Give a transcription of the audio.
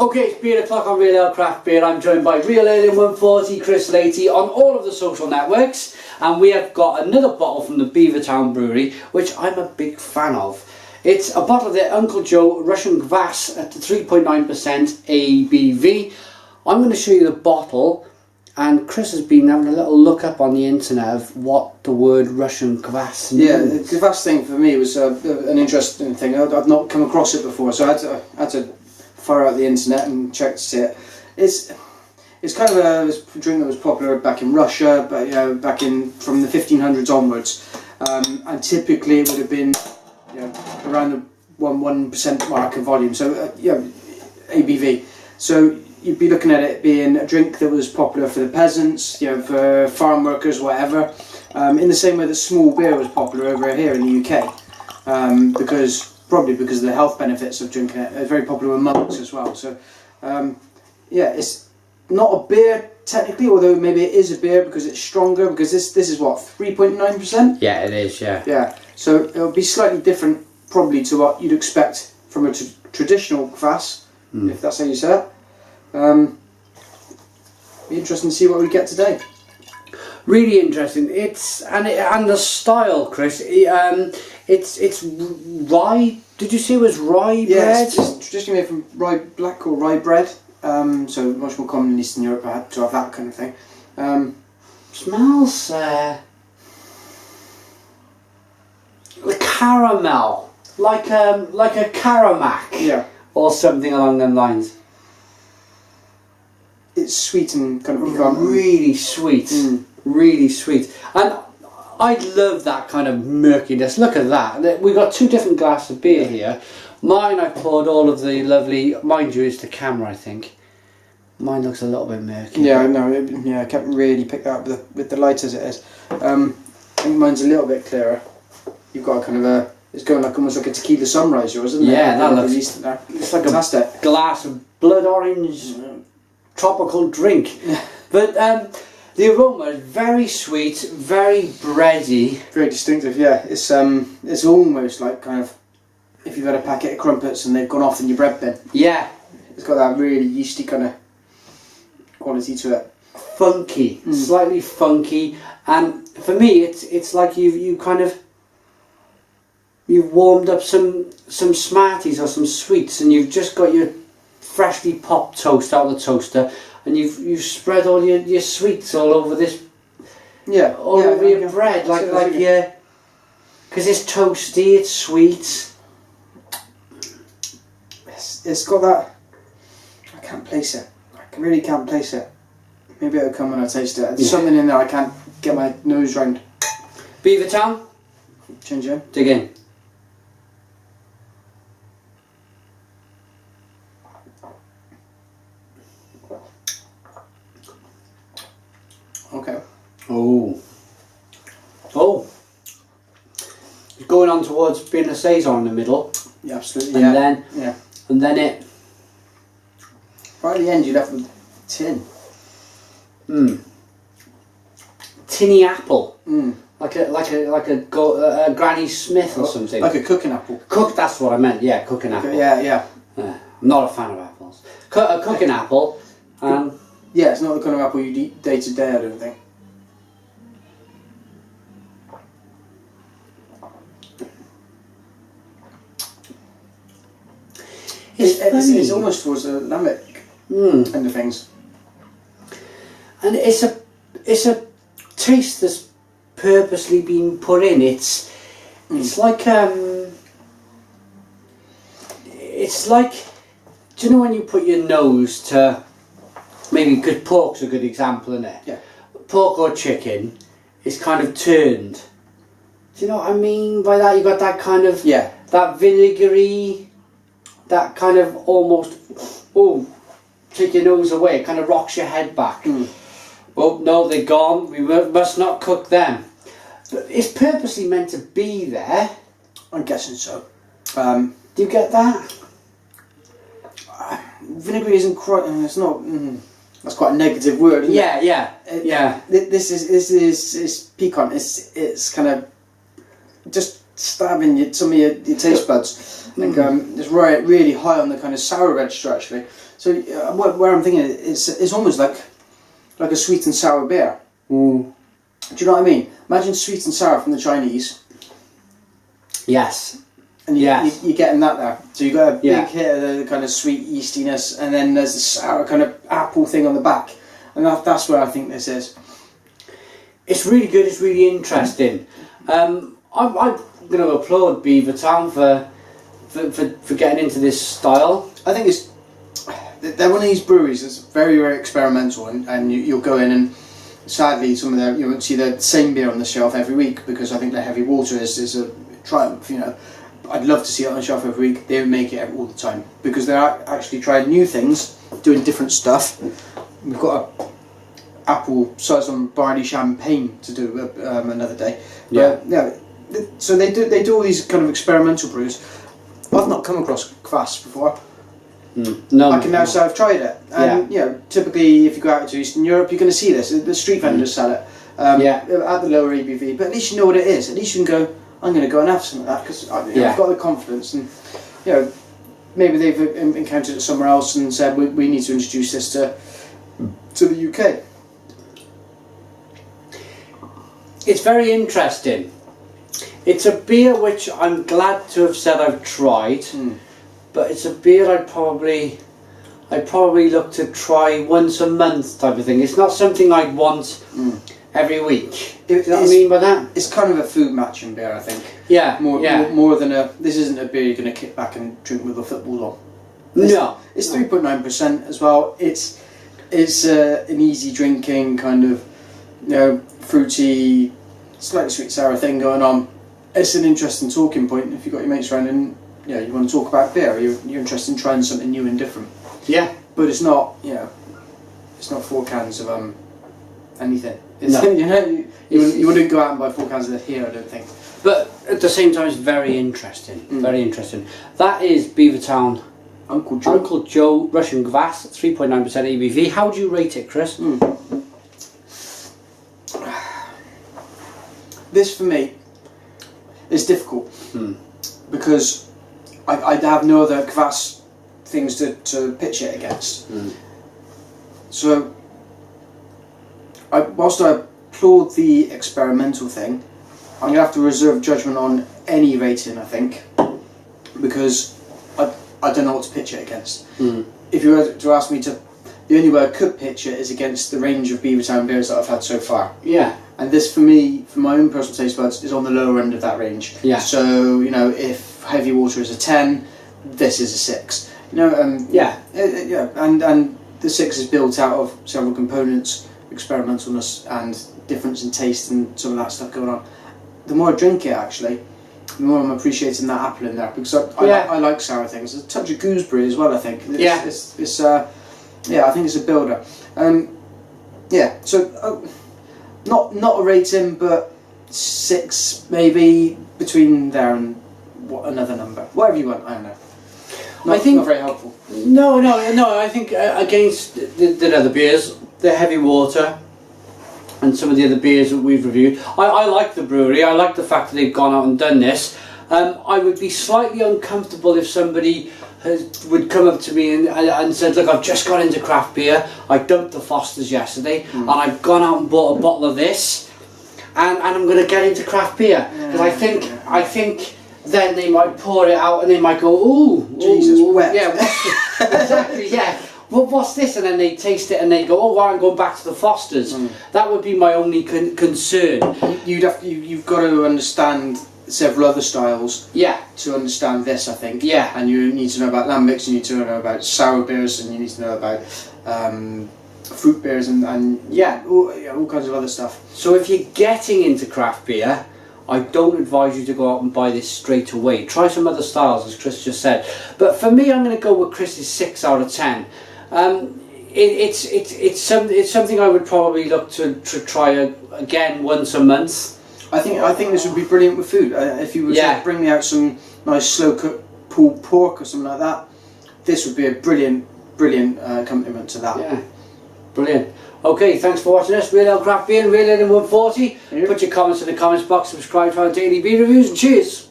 Okay, it's beer o'clock on Real Ale Craft Beer. I'm joined by Real Ale in 140, Chris Latey on all of the social networks, and we have got another bottle from the Beavertown Brewery, which I'm a big fan of. It's a bottle of their Uncle Joe Russian Kvass at the 3.9% ABV. I'm going to show you the bottle, and Chris has been having a little look up on the internet of what the word Russian Kvass means. Yeah, the Kvass thing for me was an interesting thing. I've not come across it before, so I had to fire out the internet and check to see it. It's kind of a drink that was popular back in Russia, but back in from the 1500s onwards, and typically it would have been around the 1% mark of volume. So ABV. So you'd be looking at it being a drink that was popular for the peasants, for farm workers, whatever. In the same way that small beer was popular over here in the UK, probably because of the health benefits of drinking it. It's very popular with monks as well. So, it's not a beer technically, although maybe it is a beer because it's stronger. Because this is what, 3.9%? Yeah, it is. Yeah. Yeah. So it'll be slightly different, probably, to what you'd expect from a traditional Kvass, if that's how you say it. Be interesting to see what we get today. Really interesting. And the style, Chris. It's rye. Did you say it was rye bread? Yes, it's traditionally made from black or rye bread. So much more common in Eastern Europe to have that kind of thing. Smells like caramel, like a Caramac, or something along them lines. It's sweet and kind of piquant. Really sweet, really sweet, and I love that kind of murkiness. Look at that. We've got two different glasses of beer here. Mine, I poured all of the lovely. Mind you, it's the camera, I think. Mine looks a little bit murky. Yeah, no, I can't really pick that up with the light as it is. I think mine's a little bit clearer. You've got kind of it's going almost like a tequila sunrise, isn't it? Yeah, that looks. It's like fantastic. A glass of blood orange tropical drink. But the aroma is very sweet, very bready. Very distinctive, yeah. It's almost like kind of if you've had a packet of crumpets and they've gone off in your bread bin. Yeah. It's got that really yeasty kind of quality to it. Funky, slightly funky, and for me, it's like you've warmed up some Smarties or some sweets, and you've just got your freshly popped toast out of the toaster, and you've spread all your sweets all over this. Yeah. Over your bread, because it's toasty, it's sweet. It's got that. I can't place it. I really can't place it. Maybe it'll come when I taste it. There's something in there I can't get my nose round. Beavertown? Ginger. Dig in. Okay. Oh. It's going on towards being a saison in the middle. Yeah, absolutely. And then it. Right at the end, you're left with tin. Tinny apple. Like a Granny Smith or something. Like a cooking apple. That's what I meant. Yeah, cooking apple. Yeah. I'm not a fan of apples. A cooking apple. Yeah, it's not the kind of apple you'd eat day to day, I don't think. It's almost towards the lambic end of things. And it's a taste that's purposely been put in. It's like do you know when you put your nose to maybe good pork's a good example, isn't it? Yeah. Pork or chicken is kind of turned. Do you know what I mean by that? You got that kind of that vinegary, that kind of almost take your nose away. It kind of rocks your head back. Oh no, they're gone. We must not cook them. But it's purposely meant to be there. I'm guessing so. Do you get that? Vinegary isn't quite. It's not. That's quite a negative word, isn't it? Yeah. This is piquant. It's kind of just stabbing some of your taste buds. Like it's right, really high on the kind of sour register actually. So where I'm thinking it's almost like a sweet and sour beer. Mm. Do you know what I mean? Imagine sweet and sour from the Chinese. Yes. And you're getting that there. So you've got a big Yeah. hit of the kind of sweet yeastiness, and then there's the sour kind of apple thing on the back. And that's where I think this is. It's really good, it's really interesting. I'm going to applaud Beavertown for getting into this style. I think they're one of these breweries that's very, very experimental, and you'll go in and sadly you won't see the same beer on the shelf every week, because I think the heavy water is a triumph, you know. I'd love to see it on the shelf every week. They don't make it all the time because they're actually trying new things, doing different stuff. We've got a apple saison barley champagne to do another day. But, yeah. So they do all these kind of experimental brews. I've not come across Kvass before. No, I can now say I've tried it. And you know, typically if you go out to Eastern Europe, you're going to see this. The street vendors sell it at the lower ABV. But at least you know what it is. At least you can go, I'm going to go and have some of that because I've got the confidence. And you know, maybe they've encountered it somewhere else and said we need to introduce this to the UK. It's very interesting. It's a beer which I'm glad to have said I've tried, but it's a beer I'd probably look to try once a month type of thing. It's not something I'd want every week. Do you know what I mean by that? It's kind of a food matching beer, I think. Yeah, more than this isn't a beer you're going to kick back and drink with a football on. It's 3.9% as well. It's an easy drinking kind of, you know, fruity, slightly sweet sour thing going on. It's an interesting talking point if you've got your mates around and you want to talk about beer. You're interested in trying something new and different. Yeah, but it's not, you know, it's not 4 cans of anything. It's, no. You know, you wouldn't go out and buy 4 cans of it here, I don't think. But at the same time, it's very interesting. Very interesting. That is Beavertown Uncle Joe Russian Kvass, 3.9% ABV. How do you rate it, Chris? This for me is difficult because I have no other Kvass things to pitch it against. So whilst I applaud the experimental thing, I'm going to have to reserve judgment on any rating, I think, because I don't know what to pitch it against. If you were to ask me to, the only way I could pitch it is against the range of Beavertown beers that I've had so far. Yeah. And this, for me, for my own personal taste buds, is on the lower end of that range. Yeah. So, you know, if heavy water is a 10, this is a 6. You know, and the 6 is built out of several components, experimentalness and difference in taste and some of that stuff going on. The more I drink it, actually, the more I'm appreciating that apple in there, because I like sour things. There's a touch of gooseberry as well, I think. I think it's a builder. So not a rating, but 6 maybe, between there and another number, whatever you want. I don't know. I think not very helpful. No. I think against the other beers, the heavy water, and some of the other beers that we've reviewed, I like the brewery. I like the fact that they've gone out and done this. I would be slightly uncomfortable if somebody would come up to me and said, look, I've just got into craft beer, I dumped the Foster's yesterday, and I've gone out and bought a bottle of this, and I'm going to get into craft beer. Because I think then they might pour it out and they might go, ooh, Jesus, wet. Yeah, exactly, yeah. Well, what's this? And then they taste it and they go, oh, well, I'm going back to the Foster's. That would be my only concern. You've got to understand several other styles to understand this, I think. Yeah. And you need to know about lambics, you need to know about sour beers, and you need to know about fruit beers and all kinds of other stuff. So if you're getting into craft beer, I don't advise you to go out and buy this straight away. Try some other styles, as Chris just said. But for me, I'm going to go with Chris's 6 out of 10. It's something I would probably look to try again once a month. I think this would be brilliant with food. If you were to bring me out some nice slow cooked pulled pork or something like that, this would be a brilliant accompaniment to that. Yeah, brilliant. Okay, thanks for watching us. Real Ale Craft Beer and Real Ale 140. Put your comments in the comments box, subscribe to our daily beer reviews, and cheers.